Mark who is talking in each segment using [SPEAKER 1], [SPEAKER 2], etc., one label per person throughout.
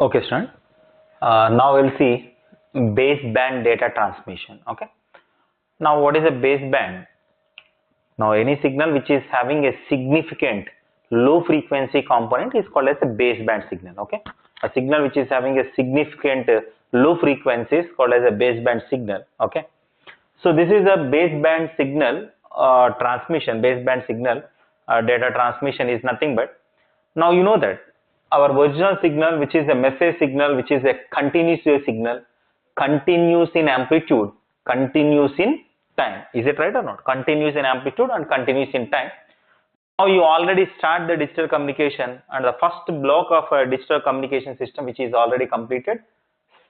[SPEAKER 1] Okay, student. Now we'll see baseband data transmission. Okay. Now, what is a baseband? Now, any signal which is having a significant low frequency component is called as a baseband signal. Okay. A signal which is having a significant low frequency is called as a baseband signal. Okay. So, this is a baseband signal transmission. Baseband signal data transmission is nothing but, now you know that our original signal, which is a message signal, which is a continuous wave signal, continues in amplitude, continues in time. Is it right or not? Continues in amplitude and continues in time. Now you already start the digital communication, and the first block of a digital communication system which is already completed,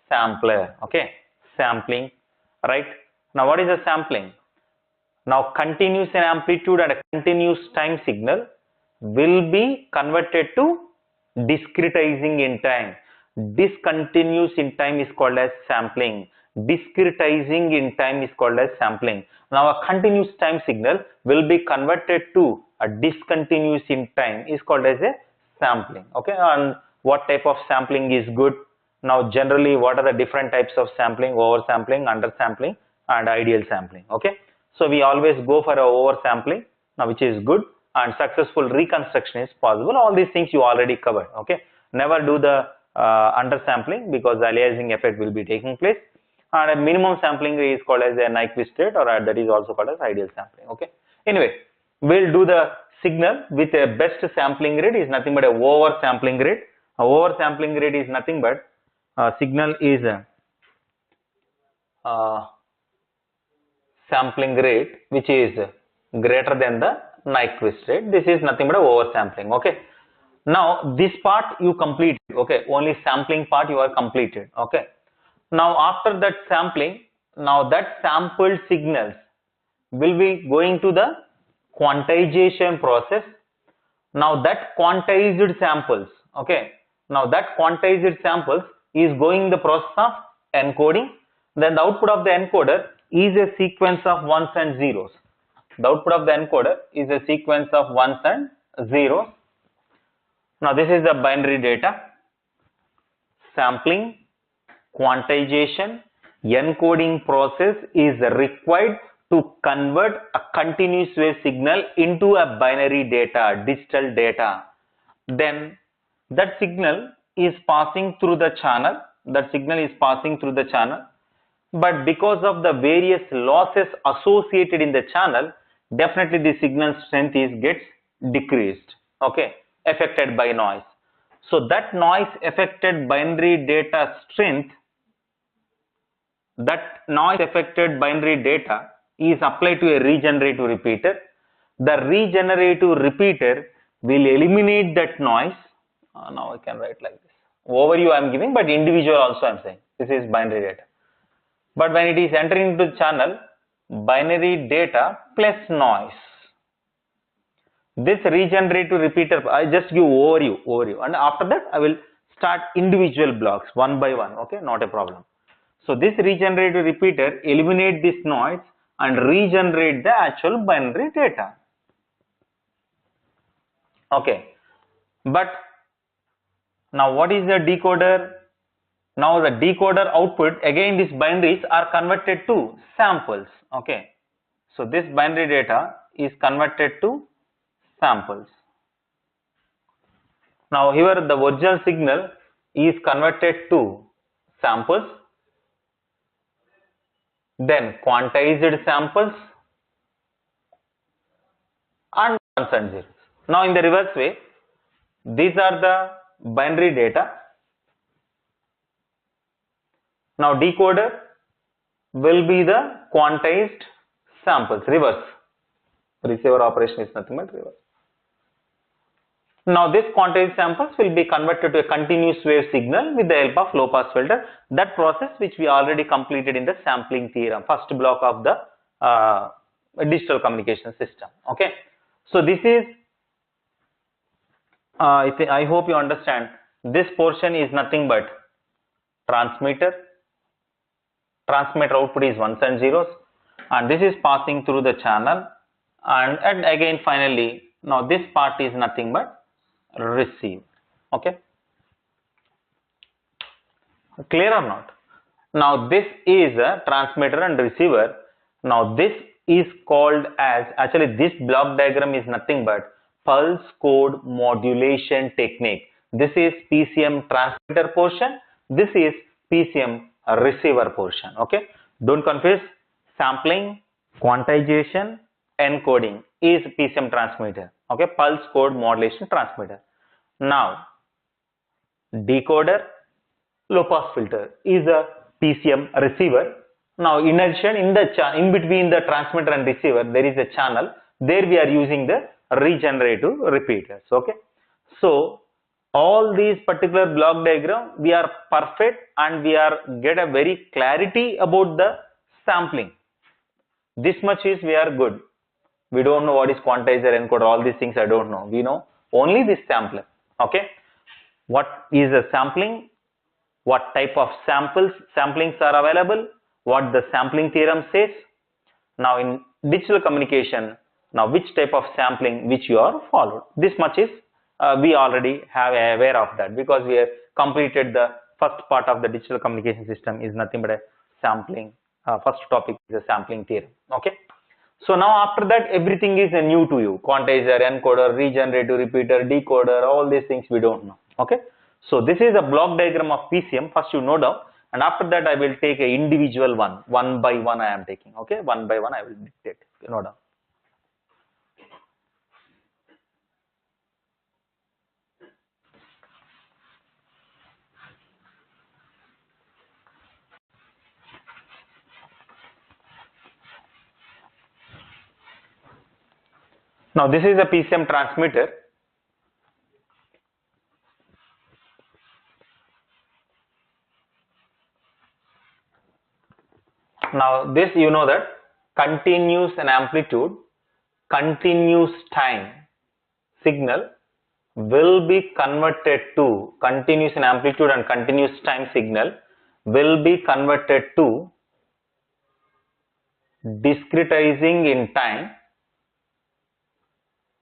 [SPEAKER 1] sampler. Okay, sampling, right? Now what is a sampling? Now continuous in amplitude and a continuous time signal will be converted to discretizing in time. Discontinuous in time is called as sampling. Discretizing in time is called as sampling. Now a continuous time signal will be converted to a discontinuous in time is called as a sampling. Okay, and what type of sampling is good? Now generally what are the different types of sampling? Oversampling, undersampling and ideal sampling. Okay, so we always go for a oversampling, now which is good, and successful reconstruction is possible. All these things you already covered. Okay, never do the undersampling because the aliasing effect will be taking place, and a minimum sampling is called as a Nyquist rate, or that is also called as ideal sampling. Okay, anyway, we'll do the signal with a best sampling rate is nothing but a oversampling rate. A oversampling rate is nothing but signal is sampling rate which is greater than the Nyquist rate. This is nothing but a oversampling. Okay, now this part you completed. Okay, only sampling part you are completed. Okay, now after that sampling, now that sampled signals will be going to the quantization process. Now that quantized samples, okay, now that quantized samples is going the process of encoding. Then the output of the encoder is a sequence of ones and zeros. The output of the encoder is a sequence of ones and zeros. Now this is the binary data. Sampling, quantization, encoding process is required to convert a continuous wave signal into a binary data, digital data. Then that signal is passing through the channel. That signal is passing through the channel. But because of the various losses associated in the channel, definitely the signal strength gets decreased. Okay, affected by noise. So that noise affected binary data strength, that noise affected binary data is applied to a regenerative repeater. The regenerative repeater will eliminate that noise. Now I can write like this. Overview I am giving, but individual also I am saying. This is binary data. But when it is entering into the channel, binary data plus noise. This regenerative repeater, I just give overview, and after that I will start individual blocks one by one. Okay, not a problem. So this regenerative repeater eliminate this noise and regenerate the actual binary data. Okay, but now what is the decoder? Now the decoder output, again these binaries are converted to samples. Okay, so this binary data is converted to samples. Now here the original signal is converted to samples, then quantized samples and ones and zeros. Now in the reverse way, these are the binary data. Now decoder will be the quantized samples, reverse. Receiver operation is nothing but reverse. Now this quantized samples will be converted to a continuous wave signal with the help of low pass filter. That process which we already completed in the sampling theorem, first block of the digital communication system. Okay, so this is I hope you understand. This portion is nothing but transmitter. Transmitter output is ones and zeros, and this is passing through the channel, and again finally now this part is nothing but receive. Okay, Clear or not? Now this is a transmitter and receiver. Now this is called as, actually this block diagram is nothing but pulse code modulation technique. This is PCM transmitter portion. This is PCM receiver portion. Okay. Don't confuse. Sampling, quantization, encoding is PCM transmitter. Okay. Pulse code modulation transmitter. Now decoder, low pass filter is a PCM receiver. Now in addition, in between the transmitter and receiver there is a channel. There we are using the regenerative repeaters. Okay. So all these particular block diagram we are perfect and we are get a very clarity about the sampling. This much is we are good. We don't know what is quantizer, encoder, all these things I don't know. We know only this sampling. Okay. What is a sampling? What type of samplings are available, what the sampling theorem says. Now in digital communication, now which type of sampling which you are followed. This much is we already have aware of that, because we have completed the first part of the digital communication system is nothing but a sampling. First topic is a sampling theorem. Okay. So now after that everything is new to you. Quantizer, encoder, regenerative repeater, decoder, all these things we don't know. Okay. So this is a block diagram of PCM. First you note down, and after that I will take a individual one by one I am taking. Okay, one by one I will dictate. Note down. Now this is a PCM transmitter. Now this you know that continuous and amplitude, continuous time signal will be converted to continuous and amplitude and continuous time signal will be converted to discretizing in time.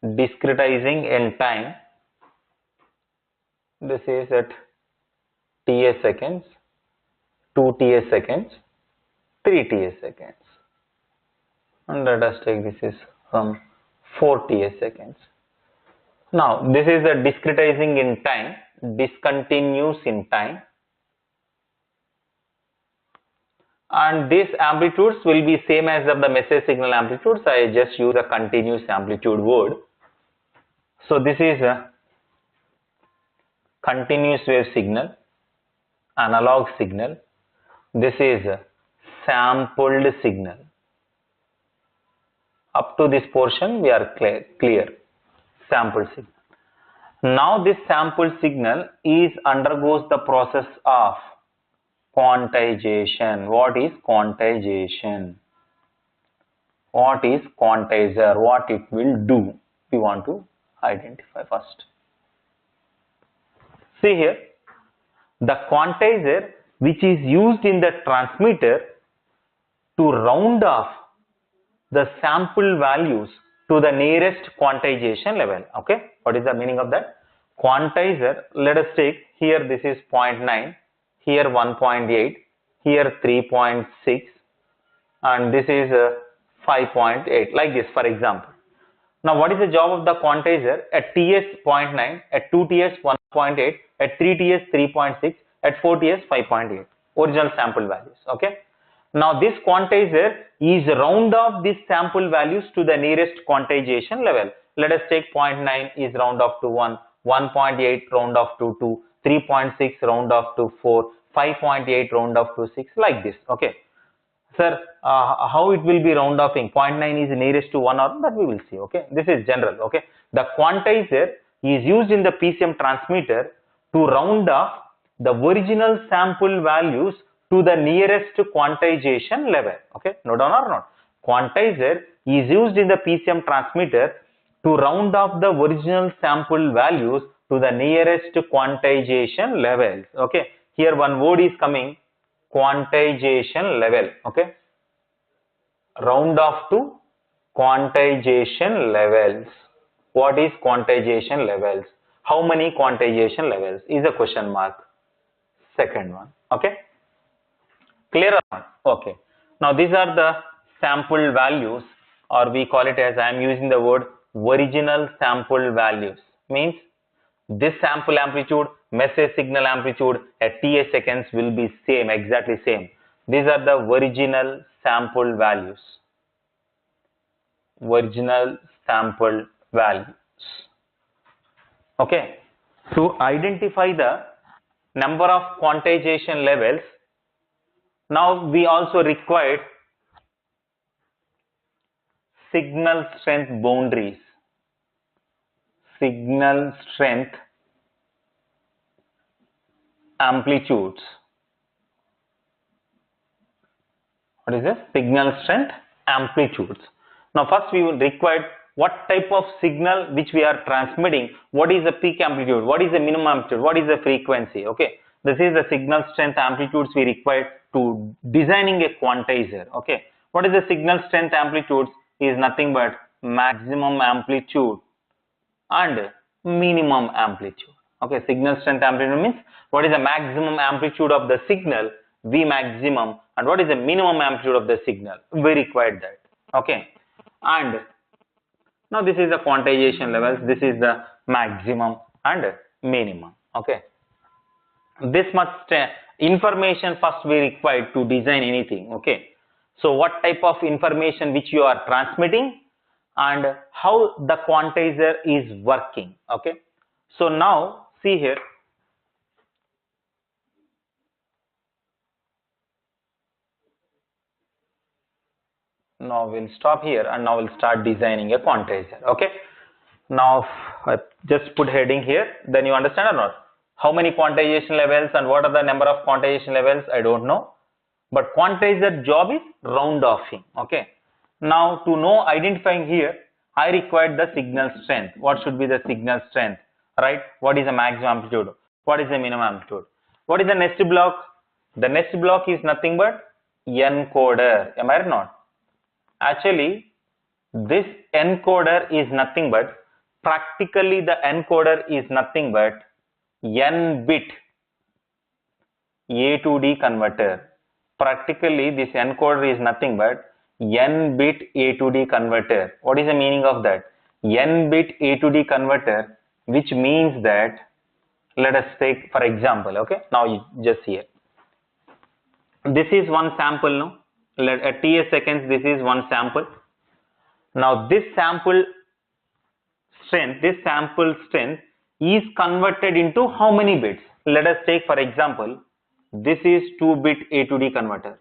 [SPEAKER 1] Discretizing in time. This is at TS seconds, 2 TS seconds, 3 TS seconds, and let us take this is from 4 TS seconds. Now this is the discretizing in time, discontinuous in time, and these amplitudes will be same as of the message signal amplitudes. I just use a continuous amplitude word. So this is a continuous wave signal, analog signal. This is a sampled signal. Up to this portion we are clear. Sampled signal. Now this sampled signal undergoes the process of quantization. What is quantization? What is quantizer? What it will do? We want to identify first. See here, the quantizer which is used in the transmitter to round off the sample values to the nearest quantization level. Okay, what is the meaning of that? Quantizer, let us take here this is 0.9, here 1.8, here 3.6, and this is 5.8, like this for example. Now what is the job of the quantizer? At TS 0.9, at 2 TS 1.8, at 3 TS 3.6, at 4 TS 5.8, original sample values. Okay. Now this quantizer is round off these sample values to the nearest quantization level. Let us take 0.9 is round off to 1, 1.8 round off to 2, 3.6 round off to 4, 5.8 round off to 6, like this. Okay. Sir, how it will be round offing? 0.9 is nearest to 1 or that we will see. Okay, this is general. Okay, the quantizer is used in the PCM transmitter to round off the original sample values to the nearest quantization level. Okay, note down or not? Quantizer is used in the PCM transmitter to round off the original sample values to the nearest quantization levels. Okay, here one word is coming. Quantization level. Okay, round off to quantization levels. What is quantization levels? How many quantization levels is a question mark? Second one. Okay, clear or not? Okay. Now these are the sample values, or we call it as, I am using the word original sample values. Means this sample amplitude, message signal amplitude at ts seconds will be same, exactly same. These are the original sample values. Original sample values. Okay. To identify the number of quantization levels, now we also required signal strength boundaries. Signal strength amplitudes. What is this? Signal strength amplitudes. Now first we will require what type of signal which we are transmitting, what is the peak amplitude, what is the minimum amplitude, what is the frequency. Okay, this is the signal strength amplitudes we require to designing a quantizer. Okay, what is the signal strength amplitudes? Is nothing but maximum amplitude and minimum amplitude. Okay, signal strength amplitude means what is the maximum amplitude of the signal, V maximum, and what is the minimum amplitude of the signal. We required that. Okay, and now this is the quantization levels. This is the maximum and minimum. Okay, this much information first we required to design anything. Okay, so what type of information which you are transmitting and how the quantizer is working. Okay, so now see here, now we'll stop here and now we'll start designing a quantizer. Okay, now I just put heading here, then you understand or not? How many quantization levels and what are the number of quantization levels, I don't know, but quantizer job is round offing. Okay, now to know identifying here, I required the signal strength. What should be the signal strength, right? What is the maximum amplitude, what is the minimum amplitude, what is the next block? The next block is nothing but encoder. Am I right or not? Actually this encoder is nothing but, practically the encoder is nothing but n bit A to D converter. Practically this encoder is nothing but n bit A to D converter. What is the meaning of that? N bit A to D converter, which means that, let us take for example. Okay, now you just here, this is one sample. Now at ts seconds this is one sample. Now this sample strength is converted into how many bits? Let us take for example, this is 2-bit A to D converter.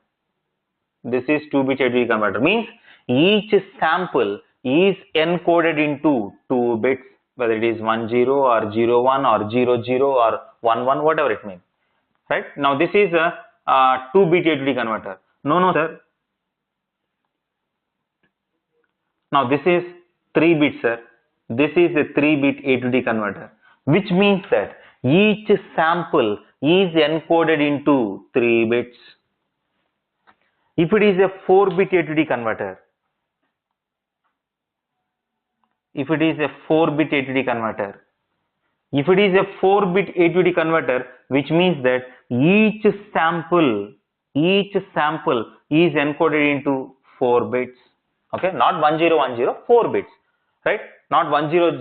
[SPEAKER 1] This is 2-bit A to D converter, means each sample is encoded into 2 bits, whether it is 10 or 01 or 00 or 11, whatever it means, right? Now this is a 2-bit A to D converter. No sir, now this is 3 bits sir. This is a 3-bit A to D converter, which means that each sample is encoded into 3 bits. If it is a 4-bit A to D converter, if it is a 4-bit A to D converter, which means that each sample is encoded into 4 bits. Okay, not 1010, 4 bits, right? Not 1000,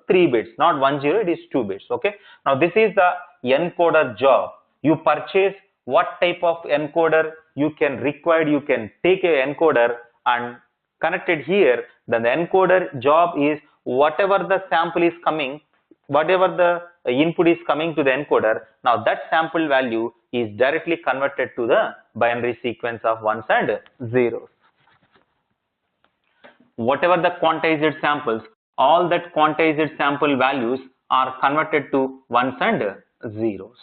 [SPEAKER 1] 3 bits, not 10, it is 2 bits. Okay, now this is the encoder job. You purchase what type of encoder you can require, you can take a encoder and connect it here. Then the encoder job is whatever the sample is coming, whatever the input is coming to the encoder, now that sample value is directly converted to the binary sequence of ones and zeros. Whatever the quantized samples, all that quantized sample values are converted to ones and zeros.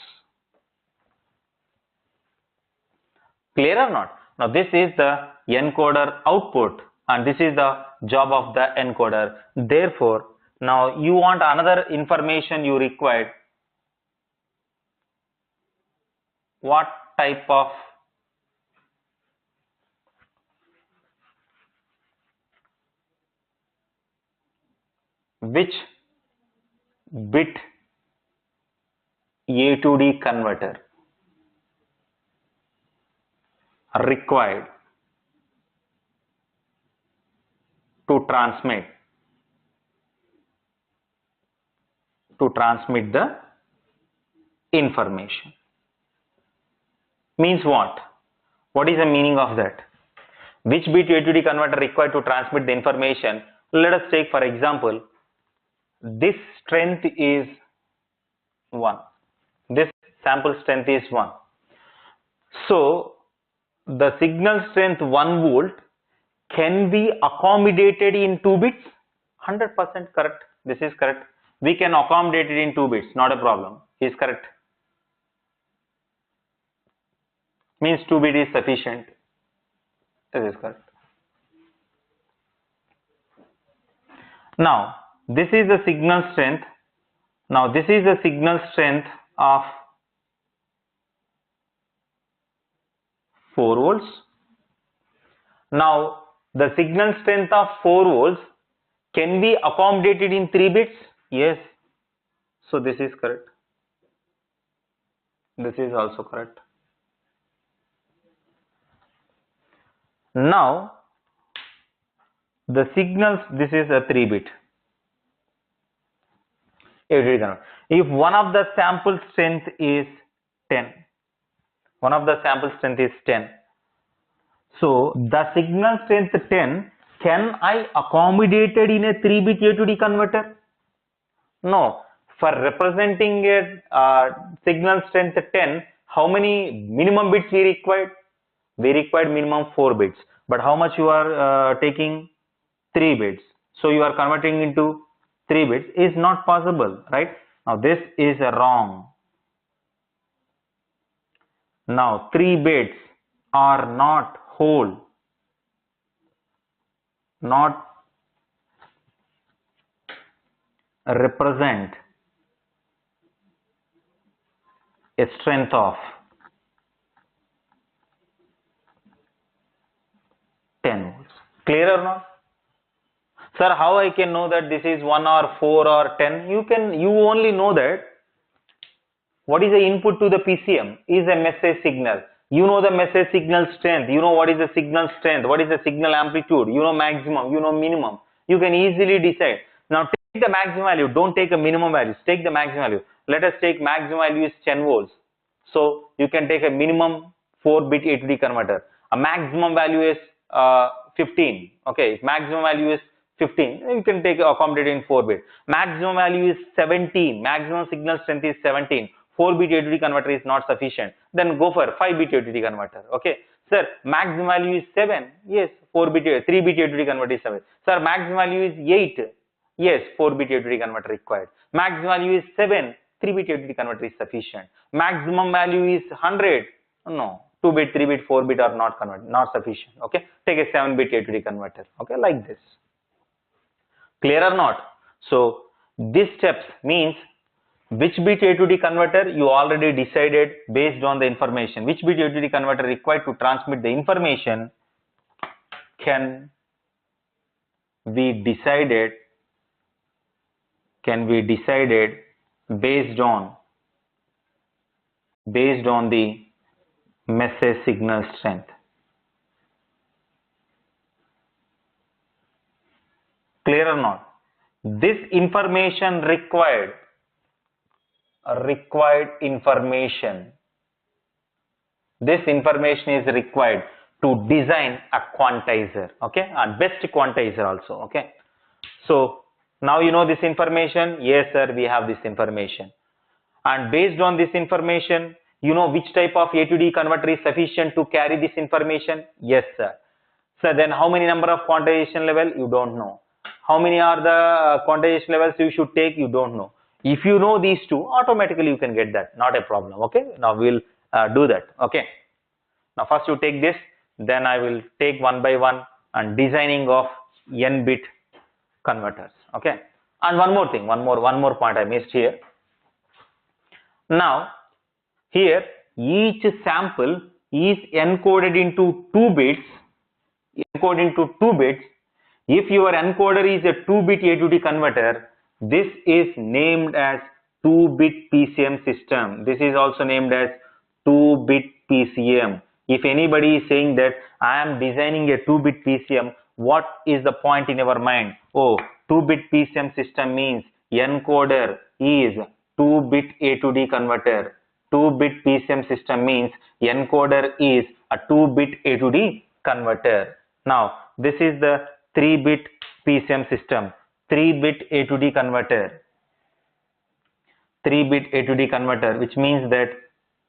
[SPEAKER 1] Clear or not? Now this is the encoder output and this is the job of the encoder. Therefore, now you want another information you required. What type of which bit A to D converter? required to transmit the information. Means what? What is the meaning of that? Which bit A to D converter required to transmit the information? Let us take for example, this strength is 1. This sample strength is 1. So the signal strength 1 volt can be accommodated in 2 bits. 100% correct. This is correct. We can accommodate it in 2 bits. Not a problem. Is correct. Means 2 bit is sufficient. This is correct. Now this is the signal strength. Now this is the signal strength of 4 volts. Now the signal strength of 4 volts can be accommodated in 3 bits. Yes. So this is correct. This is also correct. Now the signals, this is a 3 bit. If one of the sample strength is 10, one of the sample strength is 10. So the signal strength 10, can I accommodate it in a 3 bit A to D converter? No. For representing a signal strength 10, how many minimum bits we required? We required minimum 4 bits. But how much you are taking? 3 bits. So you are converting into 3 bits is not possible, right? Now this is wrong. Now 3 bits are not whole, not represent a strength of 10 volts. Clear or not? Sir, how I can know that this is 1 or 4 or 10? You only know that what is the input to the PCM is a message signal. You know the message signal strength. You know what is the signal strength, what is the signal amplitude. You know maximum, you know minimum. You can easily decide. Now take the maximum value. Don't take a minimum value. Take the maximum value. Let us take maximum value is 10 volts. So you can take a minimum 4-bit A to D converter. A maximum value is 15. Okay, if maximum value is 15, you can take accommodate in 4-bit. Maximum value is 17. Maximum signal strength is 17. 4-bit A to D converter is not sufficient. Then go for 5-bit A to D converter. Okay, sir, maximum value is 7. Yes, 3-bit A to D converter is 7. Sir, maximum value is 8. Yes, 4-bit A to D converter required. Maximum value is 7. 3-bit A to D converter is sufficient. Maximum value is 100. No, 2-bit, 3-bit, 4-bit are not sufficient. Okay, take a 7-bit A to D converter. Okay, like this. Clear or not? So these steps means which bit A to D converter you already decided based on the information. Which bit A to D converter required to transmit the information can be decided based on the message signal strength. Clear or not? This information required information. This information is required to design a quantizer. Okay, and best quantizer also. Okay, so now you know this information. Yes, sir, we have this information, and based on this information, you know which type of A to D converter is sufficient to carry this information. Yes, sir. So then how many number of quantization level? You don't know. How many are the quantization levels you should take? You don't know. If you know these two, automatically you can get that. Not a problem. Okay. Now we'll do that. Okay. Now first you take this, then I will take one by one and designing of n-bit converters. Okay. And one more thing, one more point I missed here. Now here each sample is encoded into 2 bits. If your encoder is a 2-bit A to D converter, this is named as 2-bit PCM system. This is also named as 2-bit PCM. If anybody is saying that I am designing a 2-bit PCM, what is the point in your mind? Oh, 2-bit PCM system means encoder is 2-bit A to D converter. 2-bit PCM system means encoder is a 2-bit A to D converter. Now, this is the 3-bit PCM system, 3-bit A to D converter. 3-bit A to D converter, which means that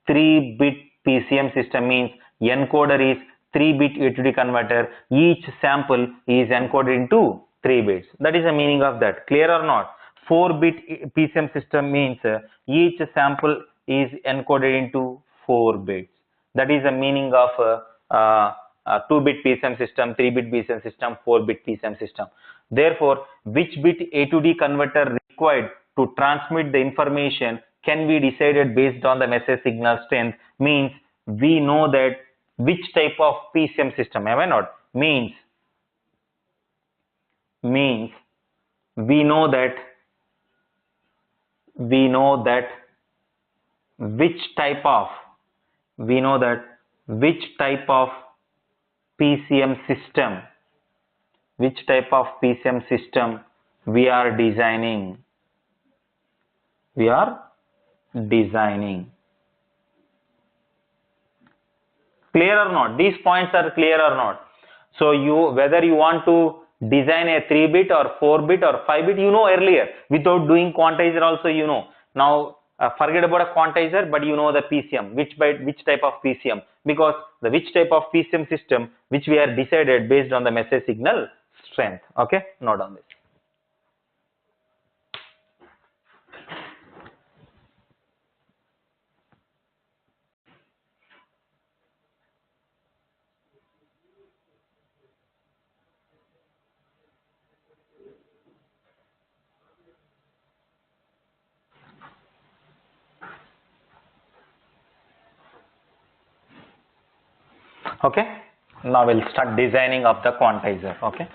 [SPEAKER 1] 3-bit PCM system means encoder is 3-bit A to D converter. Each sample is encoded into 3 bits. That is the meaning of that. Clear or not? 4-bit PCM system means each sample is encoded into 4 bits. That is the meaning of 2-bit PCM system, 3-bit PCM system, 4-bit PCM system. Therefore, which bit A to D converter required to transmit the information can be decided based on the message signal strength. Means we know that which type of PCM system, am I not? Means we know that which type of PCM system we are designing. Clear or not? These points are clear or not? So whether you want to design a 3-bit or 4-bit or 5-bit, you know earlier. Without doing quantizer also you know. Now forget about a quantizer, but you know the PCM, which type of PCM, because the which type of PCM system which we are decided based on the message signal strength. Okay, note on this. Okay, now we'll start designing of the quantizer. Okay,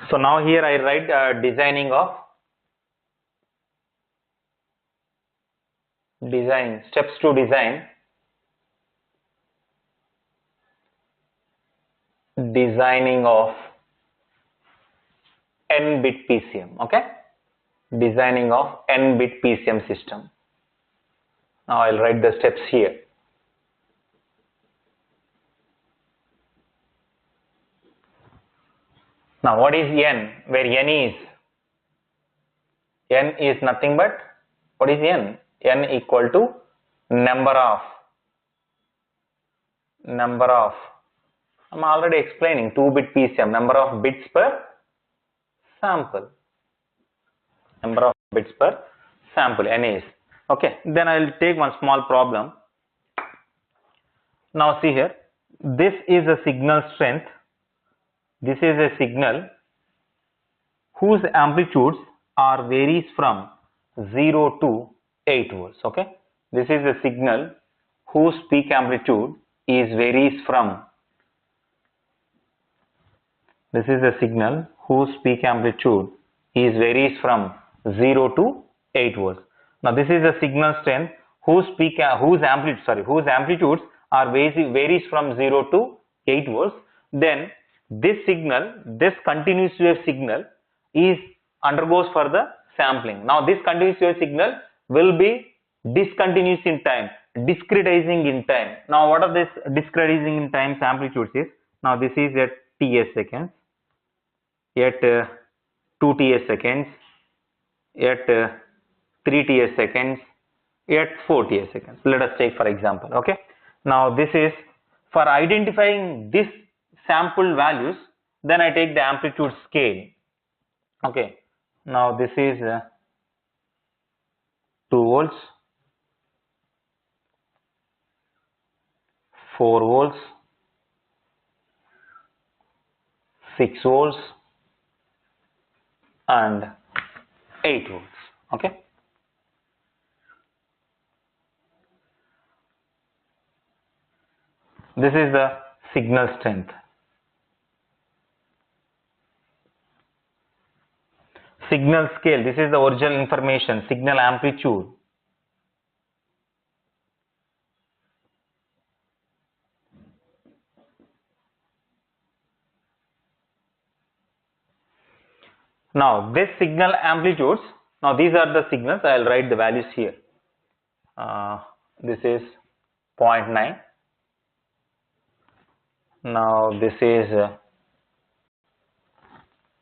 [SPEAKER 1] so now here I write designing steps to design designing of n-bit PCM. Okay, designing of n-bit PCM system. Now I'll write the steps here. Now what is n? Where n is nothing but, what is n? N equal to number of I'm already explaining 2-bit PCM, number of bits per sample. Number of bits per sample, n is. Okay, then I will take one small problem. Now see here, this is a signal strength. This is a signal whose amplitudes are varies from 0 to 8 volts. Okay, this is a signal whose peak amplitude is varies from 0 to 8 volts. Now this is a signal strength whose amplitudes are varies from 0 to 8 volts. Then this continuous wave signal undergoes for the sampling. Now this continuous wave signal will be discontinuous in time, discretizing in time. Now what are this discretizing in time amplitudes is? Now this is at TS seconds, at 2 TS seconds, at 3 TS seconds, at 4 TS seconds. Let us take for example. Okay, now this is for identifying this sample values. Then I take the amplitude scale. Okay, now this is 2 volts, 4 volts, 6 volts and 8 volts. Okay, this is the signal strength. Signal scale, this is the original information. Signal amplitude. Now this signal amplitudes, now these are the signals, I will write the values here. This is 0.9. Now this is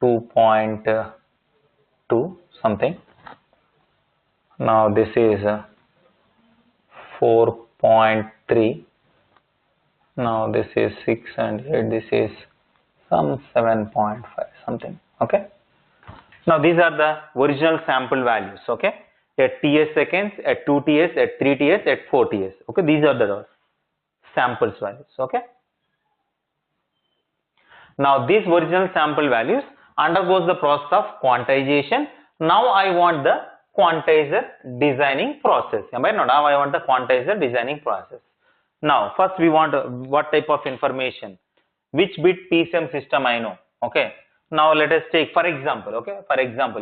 [SPEAKER 1] 2.2 something. Now this is 4.3. Now this is 6 and 8. This is some 7.5 something. Okay. Now these are the original sample values. Okay. At TS seconds, at 2 TS, at 3 TS, at 4 TS. Okay. These are the samples values. Okay. Now these original sample values undergoes the process of quantization. Now I want the quantizer designing process. Now I want the quantizer designing process. Now first we want what type of information, which bit PCM system I know. Okay. Now let us take for example. Okay. For example,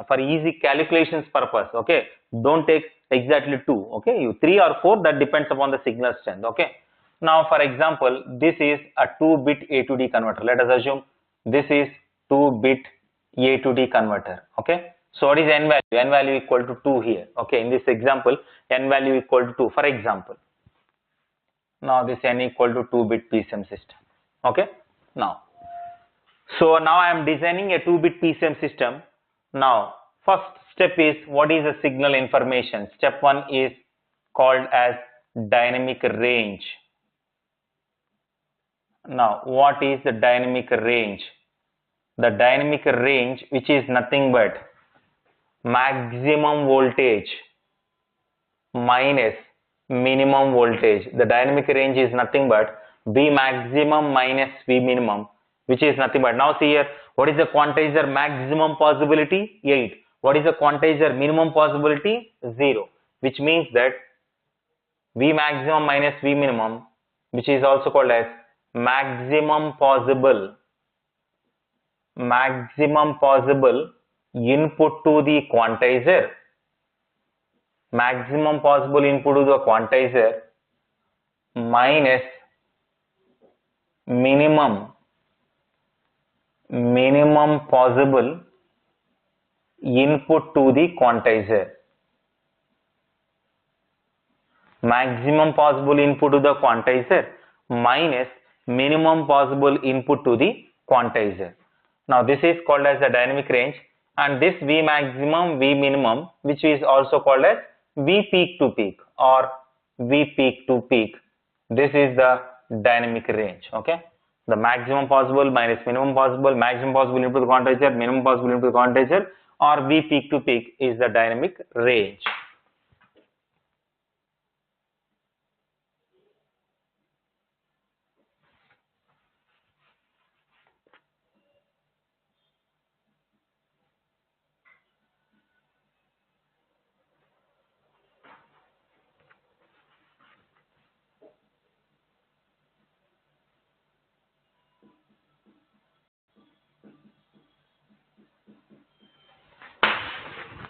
[SPEAKER 1] for easy calculations purpose. Okay. Don't take exactly 2. Okay. You 3 or 4, that depends upon the signal strength. Okay. Now for example, this is a 2-bit A to D converter. Let us assume this is 2-bit A to D converter. Okay. So what is n value? N value equal to 2 here. Okay. In this example, n value equal to 2 for example. Now this n equal to 2-bit PCM system. Okay. Now, so now I am designing a 2-bit PCM system. Now first step is, what is the signal information? Step 1 is called as dynamic range. Now what is the dynamic range? The dynamic range, which is nothing but maximum voltage minus minimum voltage. The dynamic range is nothing but V maximum minus V minimum, which is nothing but, now see here, what is the quantizer maximum possibility? 8. What is the quantizer minimum possibility? 0. Which means that V maximum minus V minimum, which is also called as maximum possible input to the quantizer, maximum possible input to the quantizer minus minimum possible input to the quantizer. Maximum possible input to the quantizer minus minimum possible input to the quantizer. Now this is called as the dynamic range, and this V maximum, V minimum, which is also called as V peak to peak or V peak to peak. This is the dynamic range. Okay. The maximum possible minus minimum possible, maximum possible input to the quantizer, minimum possible input to the quantizer, or V peak to peak is the dynamic range.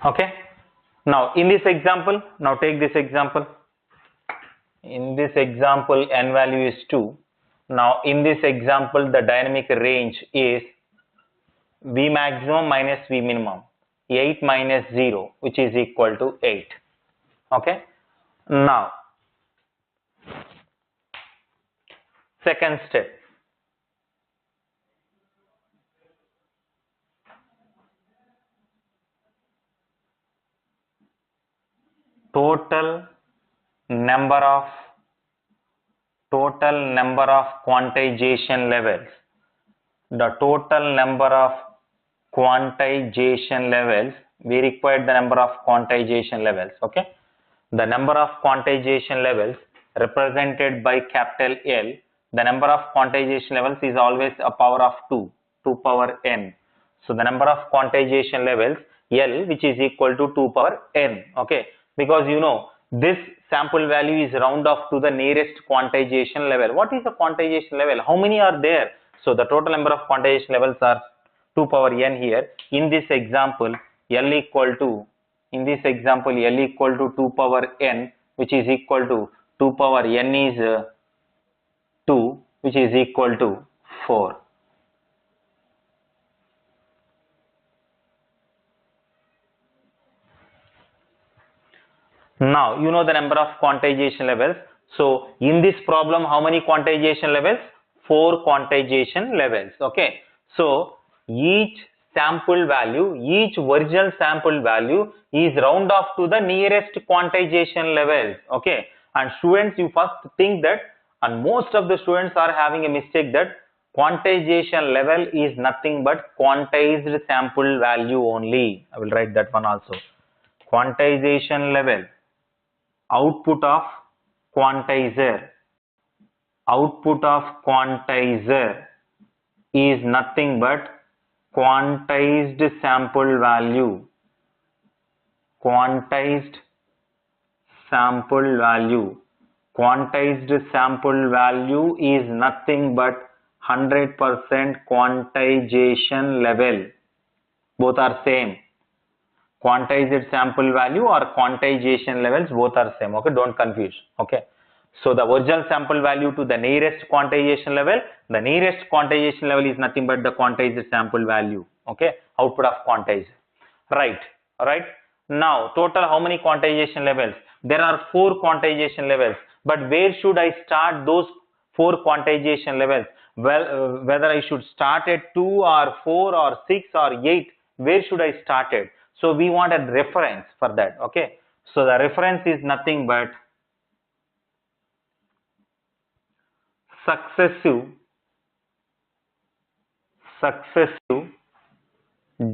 [SPEAKER 1] Okay. Now in this example, now take this example. In this example, n value is 2. Now in this example, the dynamic range is V maximum minus V minimum, 8 minus 0, which is equal to 8. Okay. Now second step. Total number of quantization levels. The total number of quantization levels, we require the number of quantization levels. Okay. The number of quantization levels represented by capital L. The number of quantization levels is always a power of 2 power n. So the number of quantization levels L, which is equal to 2 power n. Okay. Because you know, this sample value is round off to the nearest quantization level. What is the quantization level? How many are there? So the total number of quantization levels are 2 power n here. In this example, L equal to, L equal to 2 power n, which is equal to 2 power n is 2, which is equal to 4. Now, you know the number of quantization levels. So, in this problem, how many quantization levels? 4 quantization levels. Okay. So, each sample value, each original sample value is round off to the nearest quantization levels. Okay. And students, you first think that, and most of the students are having a mistake that quantization level is nothing but quantized sample value only. I will write that one also. Quantization level, output of quantizer is nothing but quantized sample value. Quantized sample value is nothing but 100% quantization level. Both are same. Quantized sample value or quantization levels, both are same. Okay, don't confuse. Okay, so the original sample value to the nearest quantization level, the nearest quantization level is nothing but the quantized sample value. Okay, output of quantizer. Right. Alright. Now total how many quantization levels? There are 4 quantization levels, but where should I start those 4 quantization levels? Well, whether I should start at 2 or 4 or 6 or 8, where should I start at? So we want a reference for that. Okay, so the reference is nothing but successive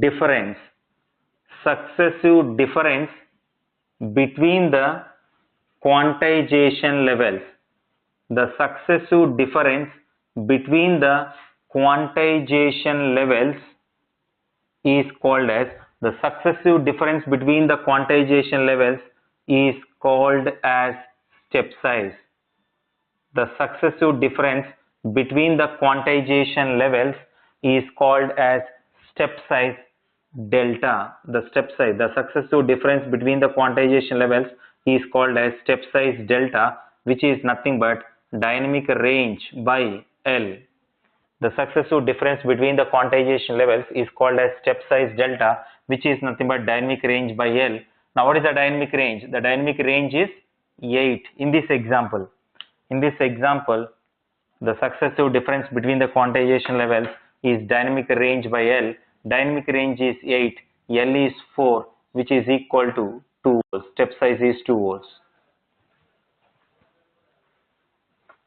[SPEAKER 1] difference between the quantization levels. The successive difference between the quantization levels is called as the successive difference between the quantization levels is called as step size. The successive difference between the quantization levels is called as step size delta. The successive difference between the quantization levels is called as step size delta, which is nothing but dynamic range by L. The successive difference between the quantization levels is called as step size delta, which is nothing but dynamic range by L. Now what is the dynamic range? The dynamic range is 8 in this example. The successive difference between the quantization levels is dynamic range by L. Dynamic range is 8, L is 4, which is equal to 2 volts. Step size is 2 volts.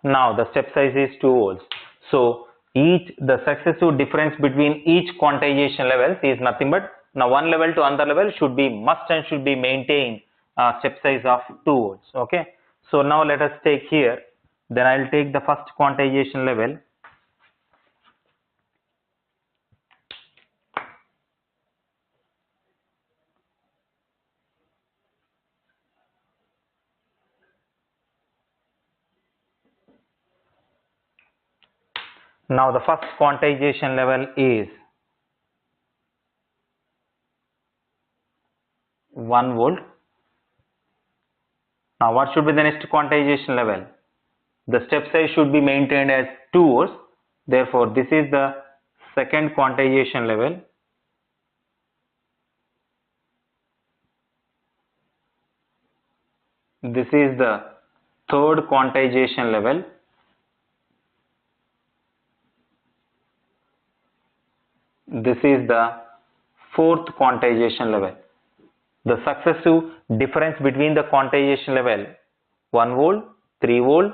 [SPEAKER 1] Now the step size is 2 volts. So the successive difference between each quantization levels is nothing but, now one level to another level should be maintained step size of 2 volts. Okay, so now let us take here, then I will take the first quantization level. Now the first quantization level is 1 volt. Now what should be the next quantization level? The step size should be maintained as 2 volts. Therefore, this is the second quantization level. This is the third quantization level. This is the fourth quantization level. The successive difference between the quantization level 1 volt, 3 volt.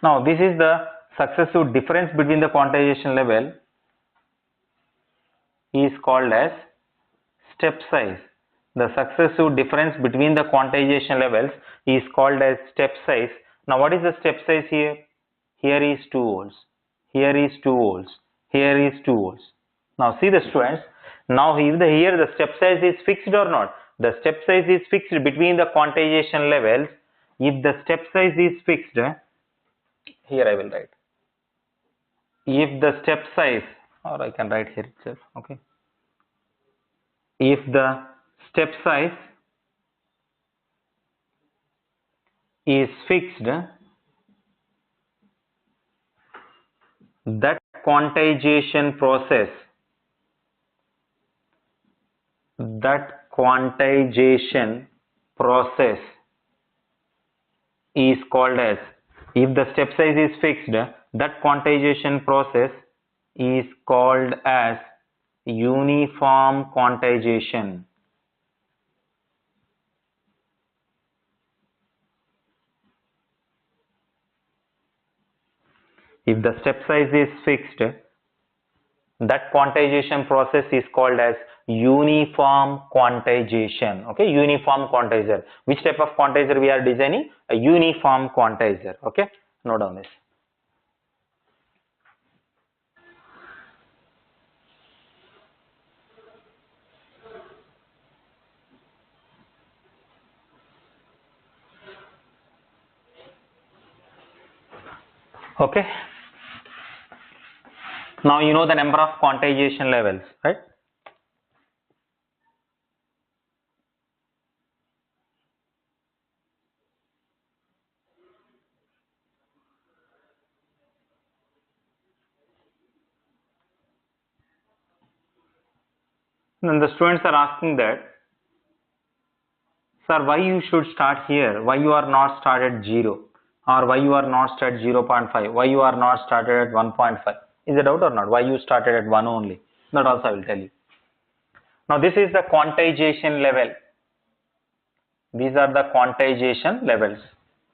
[SPEAKER 1] Now this is the successive difference between the quantization level is called as step size. The successive difference between the quantization levels is called as step size. Now what is the step size here? Here is 2 volts. Here is 2 volts. Here is 2 volts. Now see the students. Now here the step size is fixed or not? the step size is fixed between the quantization levels. If the step size is fixed, here I will write. If the step size, or I can write here itself, okay. If the step size is fixed, that quantization process is called as, if the step size is fixed, that quantization process is called as uniform quantization. If the step size is fixed, that quantization process is called as uniform quantization. Okay, uniform quantizer. Which type of quantizer we are designing? A uniform quantizer. Okay, note down this. Okay. Now you know the number of quantization levels, right? Then the students are asking that, sir, why you should start here? Why you are not started at 0? Or why you are not started 0.5? Why you are not started at 1.5? Is it out or not? Why you started at 1 only? That also I will tell you. Now this is the quantization level. These are the quantization levels.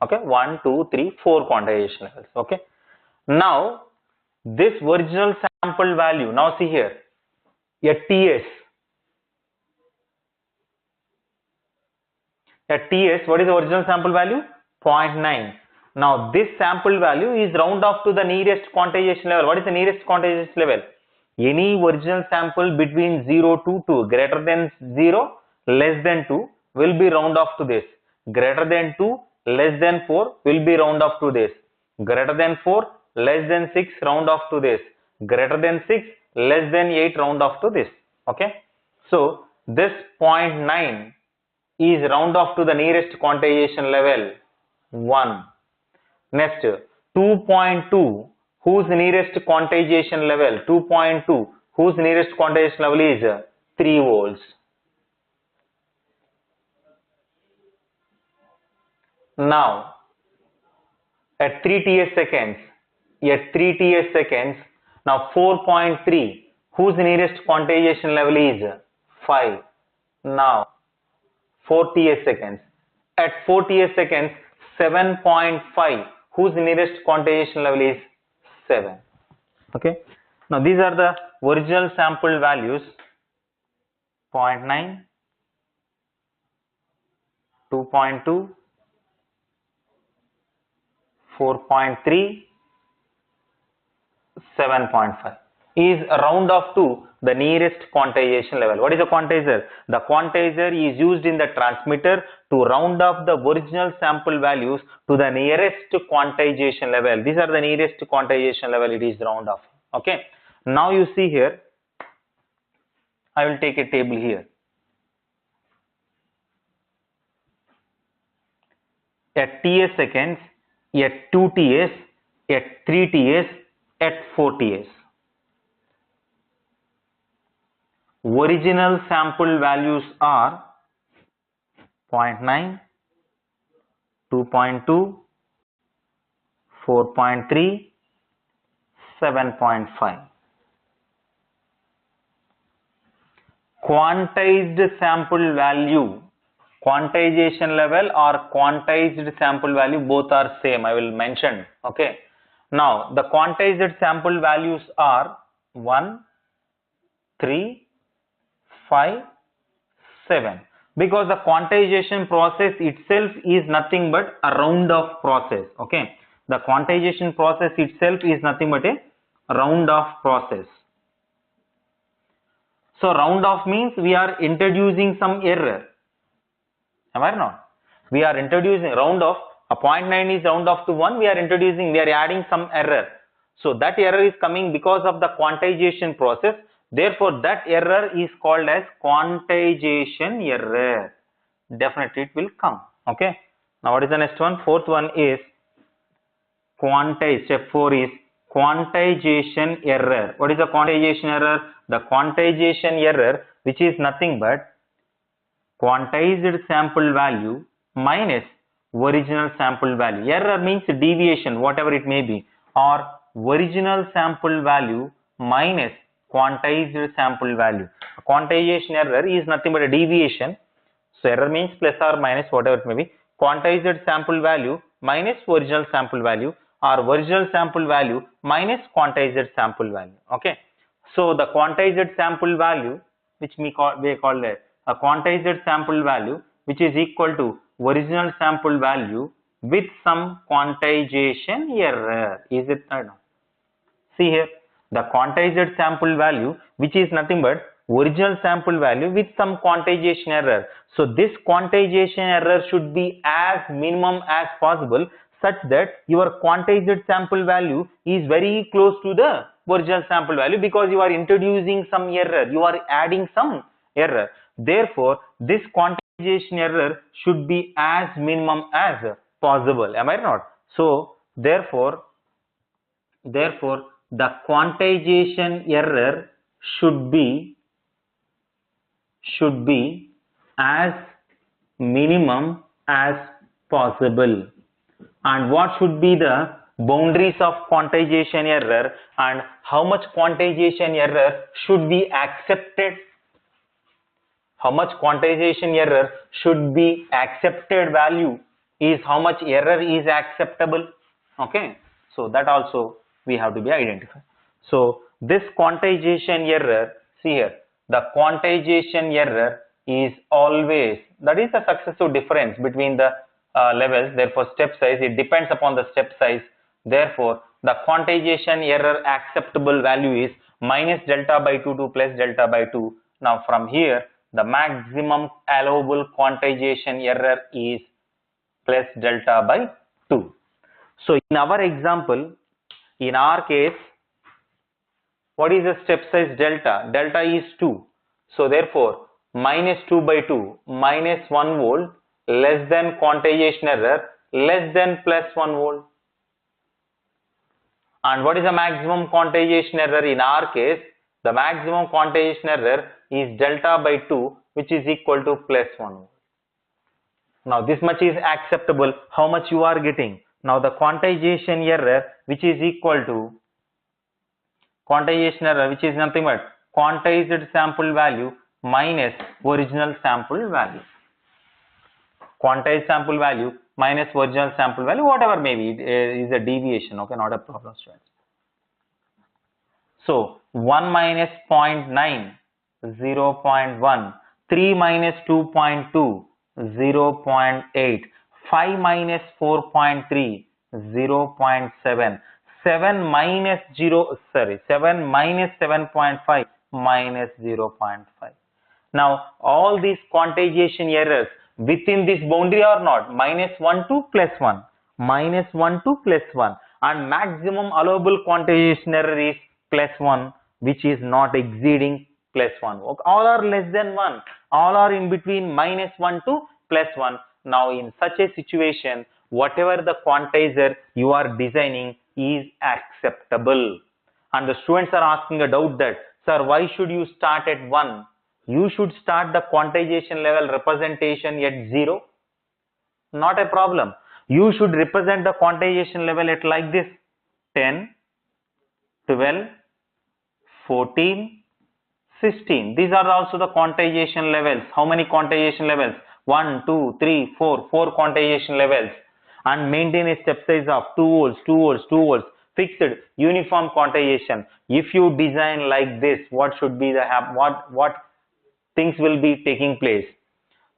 [SPEAKER 1] Okay, 1, 2, 3, 4 quantization levels. Okay. Now this original sample value. Now see here, a TS. At TS, what is the original sample value? 0.9. Now this sample value is round off to the nearest quantization level. What is the nearest quantization level? Any original sample between 0 to 2, greater than 0, less than 2, will be round off to this. Greater than 2, less than 4, will be round off to this. Greater than 4, less than 6, round off to this. Greater than 6, less than 8, round off to this. Okay. So this 0.9 is round off to the nearest quantization level 1. Next 2.2, whose nearest quantization level? 2.2, whose nearest quantization level is 3 volts. Now at 3 TS seconds, now 4.3, whose nearest quantization level is 5. Now 4 TS seconds. At 4 TS seconds, 7.5, whose nearest quantization level is 7. Okay. Now these are the original sample values: 0.9, 2.2, 4.3, 7.5 is round off to the nearest quantization level. What is a quantizer? The quantizer is used in the transmitter to round off the original sample values to the nearest quantization level. These are the nearest quantization level it is round off. Okay. Now you see here, I will take a table here. At TS seconds, at 2 TS, at 3 TS, at 4 TS. Original sample values are 0.9, 2.2, 4.3, 7.5. Quantized sample value, quantization level or quantized sample value, both are same. I will mention. Okay. Now the quantized sample values are 1, 3, 5, 7, because the quantization process itself is nothing but a round off process. Okay, the quantization process itself is nothing but a round off process. So round off means we are introducing some error. Am I not? We are introducing round off, a 0.9 is round off to 1, we are adding some error. So that error is coming because of the quantization process. Therefore, that error is called as quantization error. Definitely it will come. Okay. Now what is the next one? Fourth one is quantize. Step 4 is quantization error. What is the quantization error? The quantization error, which is nothing but quantized sample value minus original sample value. Error means deviation, whatever it may be, or original sample value minus quantized sample value. A quantization error is nothing but a deviation. So error means plus or minus, whatever it may be. Quantized sample value minus original sample value, or original sample value minus quantized sample value. Okay. So the quantized sample value, which we call a quantized sample value, which is equal to original sample value with some quantization error. Is it or not? See here, the quantized sample value, which is nothing but original sample value with some quantization error. So this quantization error should be as minimum as possible, such that your quantized sample value is very close to the original sample value, because you are introducing some error, you are adding some error. Therefore, this quantization error should be as minimum as possible. Am I not? So therefore the quantization error should be as minimum as possible. And what should be the boundaries of quantization error, and how much quantization error should be accepted? How much quantization error should be accepted value is how much error is acceptable. Okay. So that also we have to be identified. So this quantization error, see here, the quantization error is always, that is the successive difference between the levels. Therefore, step size, it depends upon the step size. Therefore, the quantization error acceptable value is minus delta by 2 to plus delta by 2. Now from here, the maximum allowable quantization error is plus delta by 2. So in our example, in our case, what is the step size delta? Delta is 2. So therefore, minus 2 by 2 minus 1 volt less than quantization error less than plus 1 volt. And what is the maximum quantization error? In our case, the maximum quantization error is delta by 2, which is equal to plus 1 volt. Now this much is acceptable. How much you are getting? Now the quantization error, which is equal to quantization error, which is nothing but quantized sample value minus original sample value. Quantized sample value minus original sample value, whatever may be, it is a deviation. Okay, not a problem, students. So 1 minus 0.9, 0.1, 3 minus 2.2, 0.8, 5 minus 4.3, 0.7, 7 minus 7.5 minus 0.5. Now all these quantization errors within this boundary or not, minus 1 to plus 1, minus 1 to plus 1, and maximum allowable quantization error is plus 1, which is not exceeding plus 1. All are less than 1, all are in between minus 1 to plus 1. Now in such a situation, whatever the quantizer you are designing is acceptable. And the students are asking a doubt that, sir, why should you start at 1? You should start the quantization level representation at 0. Not a problem. You should represent the quantization level at like this: 10, 12, 14, 16. These are also the quantization levels. How many quantization levels? 1, 2, 3, 4. 4 quantization levels. And maintain a step size of 2 volts, 2 volts, 2 volts. Fixed uniform quantization. If you design like this, what should be the what things will be taking place?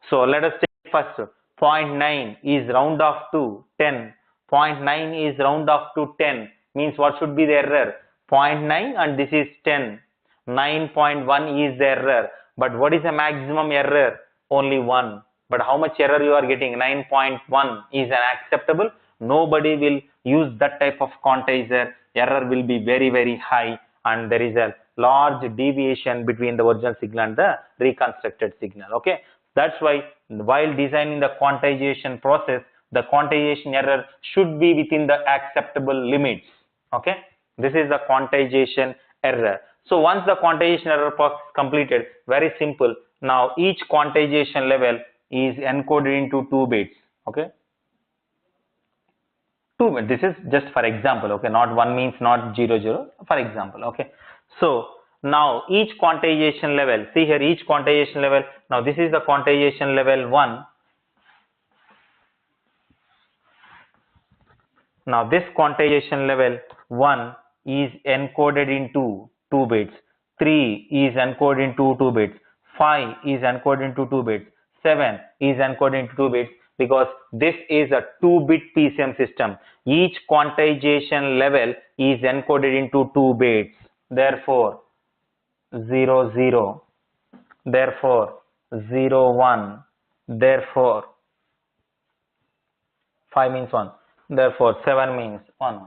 [SPEAKER 1] So let us take first 0.9 is round off to 10. 0.9 is round off to 10. Means what should be the error? 0.9 and this is 10. 9.1 is the error. But what is the maximum error? Only 1. but how much error you are getting? 9.1 is an acceptable. Nobody will use that type of quantizer. Error will be very, very high, and there is a large deviation between the original signal and the reconstructed signal. Okay, that's why while designing the quantization process, the quantization error should be within the acceptable limits. Okay, this is the quantization error. So once the quantization error process is completed, very simple. Now each quantization level is encoded into 2 bits. Okay, 2 bits. This is just for example. Okay, not 1 means not 0 0. For example. Okay, so now each quantization level. See here, each quantization level. Now this is the quantization level 1. Now this quantization level 1 is encoded into 2 bits, 3 is encoded into 2 bits, 5 is encoded into 2 bits, 7 is encoded into 2 bits, because this is a 2-bit PCM system. Each quantization level is encoded into 2 bits. Therefore 0 0, therefore 0 1, therefore 5 means 1, therefore 7 means 1.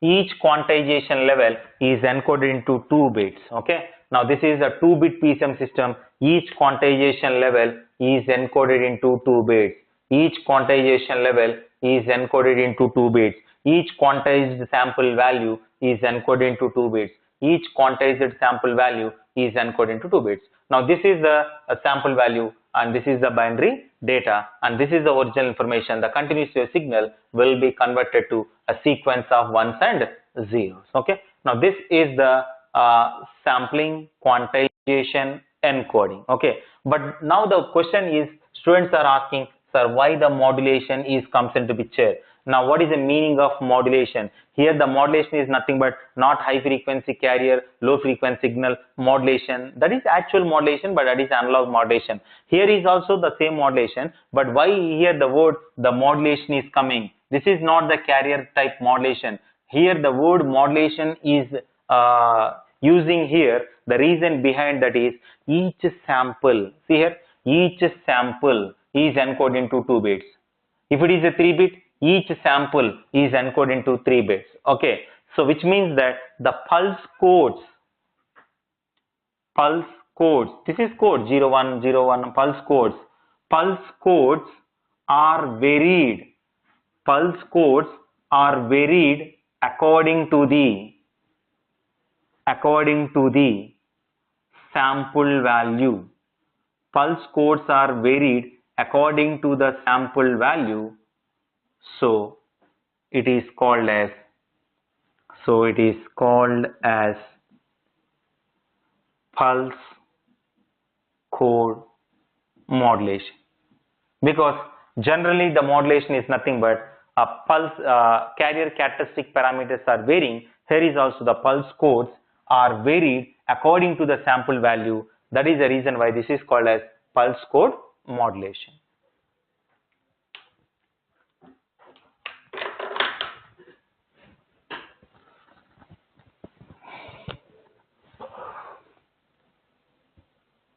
[SPEAKER 1] Each quantization level is encoded into 2 bits. Okay, now this is a 2-bit PCM system. Each quantization level is encoded into 2 bits. Each quantization level is encoded into 2 bits. Each quantized sample value is encoded into 2 bits. Each quantized sample value is encoded into 2 bits. Now this is the sample value, and this is the binary data, and this is the original information. The continuous wave signal will be converted to a sequence of ones and zeros. Okay, now this is the sampling, quantization, encoding. Okay, but now the question is, students are asking, sir, why the modulation comes into picture? Now what is the meaning of modulation? Here the modulation is nothing but not high frequency carrier, low frequency signal modulation. That is actual modulation, but that is analog modulation. Here is also the same modulation, but why here the word the modulation is coming? This is not the carrier type modulation. Here the word modulation is using here. The reason behind that is each sample, see here, each sample is encoded into 2 bits. If it is a 3-bit, each sample is encoded into 3 bits. Okay, so which means that the pulse codes, this is code 0101, pulse codes are varied. Pulse codes are varied according to the sample value. Pulse codes are varied according to the sample value. So it is called as pulse code modulation, because generally the modulation is nothing but a pulse carrier characteristic parameters are varying. Here is also the pulse codes are varied according to the sample value. That is the reason why this is called as pulse code modulation.